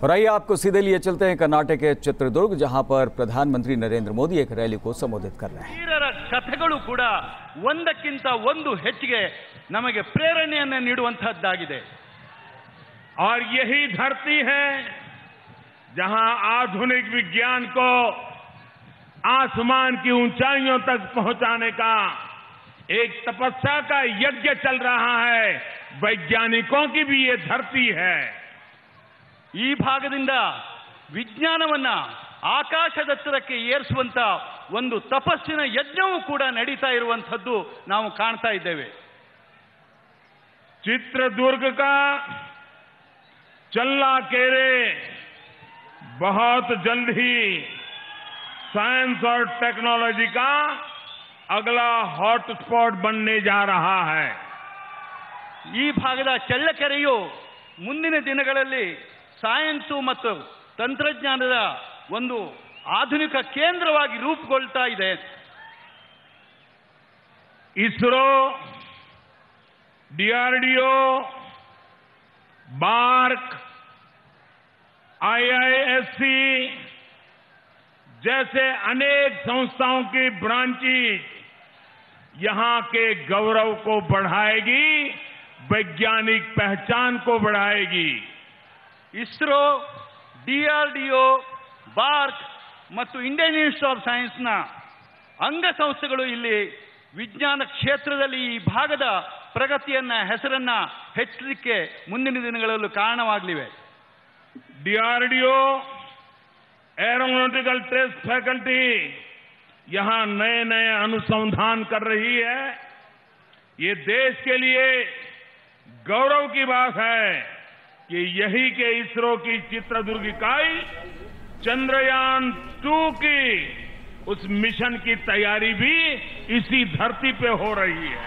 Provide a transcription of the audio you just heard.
और आइए आपको सीधे लिए चलते हैं कर्नाटक के चित्रदुर्ग, जहां पर प्रधानमंत्री नरेंद्र मोदी एक रैली को संबोधित कर रहे हैं। वीरರ ಕಥೆಗಳು ಕೂಡ ಒಂದಕ್ಕಿಂತ ಒಂದು ಹೆಚ್ಚಿಗೆ ನಮಗೆ ಪ್ರೇರಣೆಯನ್ನು ನೀಡುವಂತಹದ್ದಾಗಿದೆ। और यही धरती है जहां आधुनिक विज्ञान को आसमान की ऊंचाइयों तक पहुंचाने का एक तपस्या का यज्ञ चल रहा है। वैज्ञानिकों की भी ये धरती है। ಈ ಭಾಗದಿಂದ ವಿಜ್ಞಾನವನ್ನ ಆಕಾಶದೆತ್ತರಕ್ಕೆ ಏರಿಸುವಂತ ಒಂದು ತಪಸ್ಸಿನ ಯಜ್ಞವೂ ಕೂಡ ನಡೀತಾ ಇರುವಂತದ್ದು ನಾವು ಕಾಣ್ತಾ ಇದ್ದೇವೆ। चित्रदुर्ग का चल्ला केरे बहुत जल्द ही साइंस और टेक्नोलॉजी का अगला हॉटस्पॉट बनने जा रहा है। ಈ ಭಾಗದ ಚಳ್ಳಕೆರೆಯು ಮುಂದಿನ ದಿನಗಳಲ್ಲಿ ಸೈನ್ಸ್ ಮತ್ತು ತಂತ್ರಜ್ಞಾನದ ಒಂದು ಆಧುನಿಕ ಕೇಂದ್ರವಾಗಿ ರೂಪುಗೊಳ್ತಾ ಇದೆ। इसरो, डीआरडीओ, बार्क, आईआईएससी जैसे अनेक संस्थाओं की ब्रांचेज यहां के गौरव को बढ़ाएगी, वैज्ञानिक पहचान को बढ़ाएगी। ಇಸ್ರೋ, ಡಿಆರ್ಡಿಒ, ಬಾರ್ಕ್ ಮತ್ತು ಇಂಡಿಯನ್ ಇನ್ಸ್ಟಿಟ್ಯೂಟ್ ಆಫ್ ಸೈನ್ಸ್ನ ಅಂಗಸಂಸ್ಥೆಗಳು ಇಲ್ಲಿ ವಿಜ್ಞಾನ ಕ್ಷೇತ್ರದಲ್ಲಿ ಈ ಭಾಗದ ಪ್ರಗತಿಯನ್ನ ಹೆಸರನ್ನ ಹೆಚ್ಚಲಿಕ್ಕೆ ಮುಂದಿನ ದಿನಗಳಲ್ಲಿ ಕಾರಣವಾಗಲಿವೆ। डीआरडीओ, एरोनॉटिकल टेस्ट फैकल्टी यहां नए नए अनुसंधान कर रही है। ये देश के लिए गौरव की बात है कि यही के इसरो की चित्रदुर्ग इकाई चंद्रयान 2 की उस मिशन की तैयारी भी इसी धरती पे हो रही है।